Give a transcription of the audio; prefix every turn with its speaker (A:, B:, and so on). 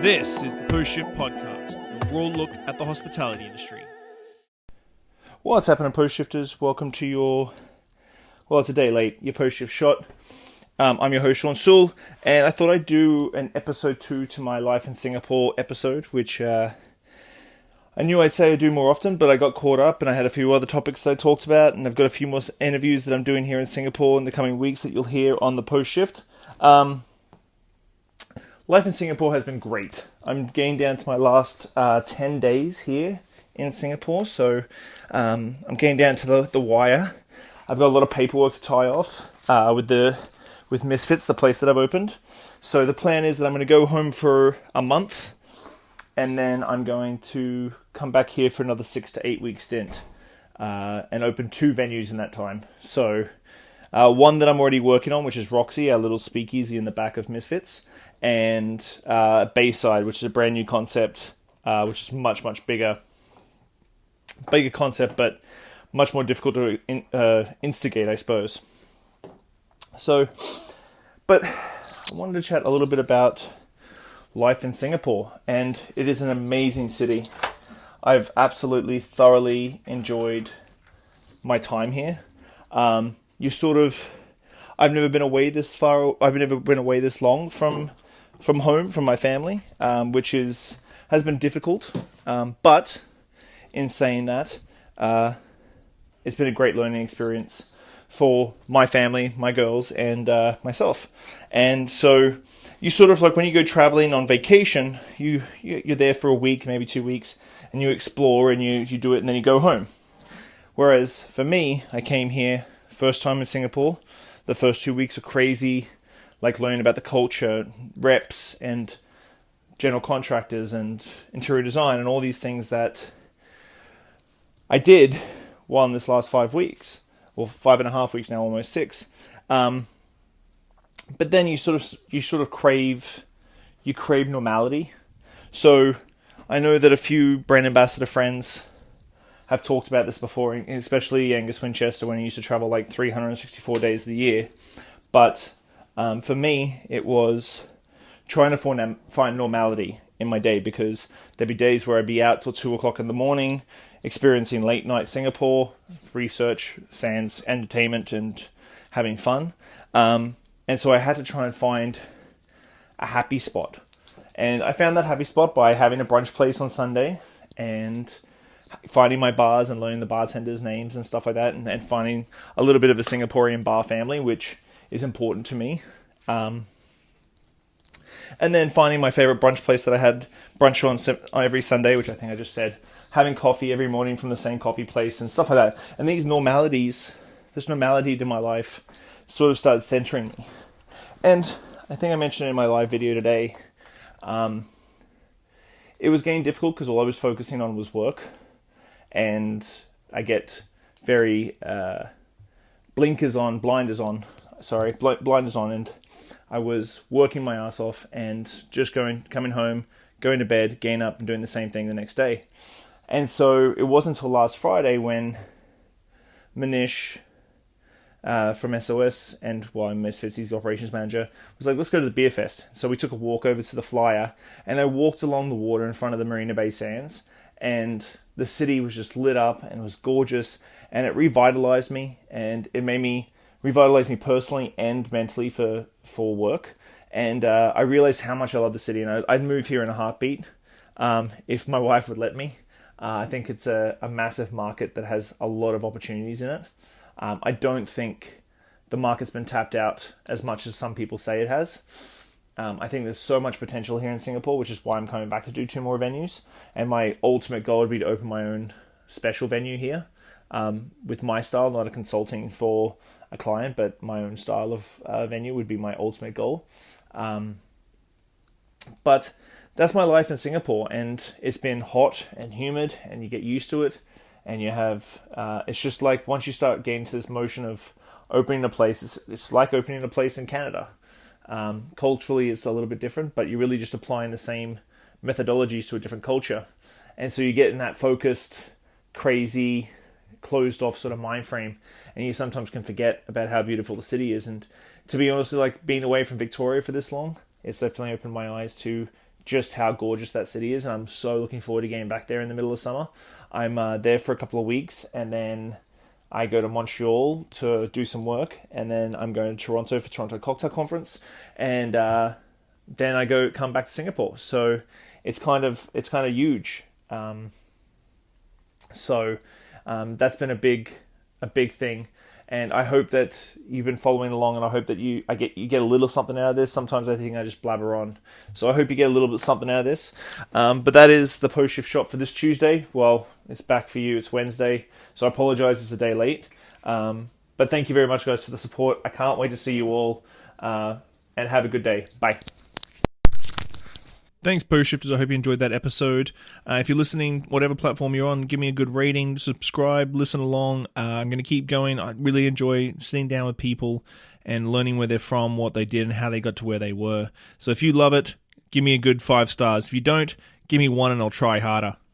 A: This is the Post Shift Podcast, a raw look at the hospitality industry.
B: What's happening, Post Shifters? Welcome to your, it's a day late, your Post Shift shot. I'm your host, Shawn Soole, and I thought I'd do an episode 2 to my Life in Singapore episode, which I knew I'd say I'd do more often, but I got caught up, and I had a few other topics that I talked about, and I've got a few more interviews that I'm doing here in Singapore in the coming weeks that you'll hear on the Post Shift. Life in Singapore has been great. I'm getting down to my last 10 days here in Singapore, so I'm getting down to the wire. I've got a lot of paperwork to tie off with Misfits, the place that I've opened. So the plan is that I'm going to go home for a month, and then I'm going to come back here for another 6 to 8 week stint and open 2 venues in that time. So one that I'm already working on, which is Roxy, our little speakeasy in the back of Misfits, and Bayside, which is a brand new concept, which is much bigger concept, but much more difficult to instigate, I suppose. So, but I wanted to chat a little bit about life in Singapore, and it is an amazing city. I've absolutely thoroughly enjoyed my time here. I've never been away this far. I've never been away this long from home, from my family, which has been difficult. But in saying that, it's been a great learning experience for my family, my girls, and myself. And so you sort of, like, when you go traveling on vacation, you're there for a week, maybe 2 weeks, and you explore and you do it, and then you go home. Whereas for me, I came here first time in Singapore. The first 2 weeks are crazy, like learning about the culture, reps, and general contractors, and interior design, and all these things that I did while in this last 5 weeks, or 5.5 weeks now, almost 6. But then you sort of crave normality. So I know that a few brand ambassador friends have talked about this before, especially Angus Winchester, when he used to travel like 364 days of the year. But for me, it was trying to find normality in my day, because there'd be days where I'd be out till 2 o'clock in the morning, experiencing late night Singapore, research, sans entertainment, and having fun. And so I had to try and find a happy spot. And I found that happy spot by having a brunch place on Sunday and finding my bars and learning the bartenders' names and stuff like that, and finding a little bit of a Singaporean bar family, which is important to me. And then finding my favorite brunch place that I had brunch on every Sunday, which I think I just said, having coffee every morning from the same coffee place and stuff like that. And this normality to my life sort of started centering me. And I think I mentioned in my live video today, it was getting difficult because all I was focusing on was work. And I get very blinders on, and I was working my ass off and just coming home, going to bed, getting up and doing the same thing the next day. And so it wasn't until last Friday when Manish from SOS, and I'm Misfits, he's the operations manager, was like, let's go to the beer fest. So we took a walk over to the Flyer, and I walked along the water in front of the Marina Bay Sands, and the city was just lit up and it was gorgeous, and it revitalized me, and it made me revitalize me personally and mentally for work. And I realized how much I love the city, and I'd move here in a heartbeat if my wife would let me. I think it's a massive market that has a lot of opportunities in it. I don't think the market's been tapped out as much as some people say it has. I think there's so much potential here in Singapore, which is why I'm coming back to do 2 more venues. And my ultimate goal would be to open my own special venue here with my style, not a consulting for a client, but my own style of venue would be my ultimate goal. But that's my life in Singapore, and it's been hot and humid, and you get used to it, and you have, it's just like once you start getting to this motion of opening a place, it's like opening a place in Canada. Culturally, it's a little bit different, but you're really just applying the same methodologies to a different culture. And so you get in that focused, crazy, closed off sort of mind frame, and you sometimes can forget about how beautiful the city is. And to be honest, like being away from Victoria for this long, it's definitely opened my eyes to just how gorgeous that city is, and I'm so looking forward to getting back there in the middle of summer. I'm there for a couple of weeks, and then I go to Montreal to do some work, and then I'm going to Toronto for Toronto Cocktail Conference, and then I come back to Singapore. So it's kind of huge. That's been a big thing. And I hope that you've been following along, and I hope that you get a little something out of this. Sometimes I think I just blabber on. So I hope you get a little bit something out of this. But that is the post-shift shot for this Tuesday. Well, it's back for you. It's Wednesday. So I apologize it's a day late. But thank you very much, guys, for the support. I can't wait to see you all. And have a good day. Bye.
A: Thanks, Post Shifters. I hope you enjoyed that episode. If you're listening, whatever platform you're on, give me a good rating, subscribe, listen along. I'm going to keep going. I really enjoy sitting down with people and learning where they're from, what they did, and how they got to where they were. So if you love it, give me a good 5 stars. If you don't, give me 1 and I'll try harder.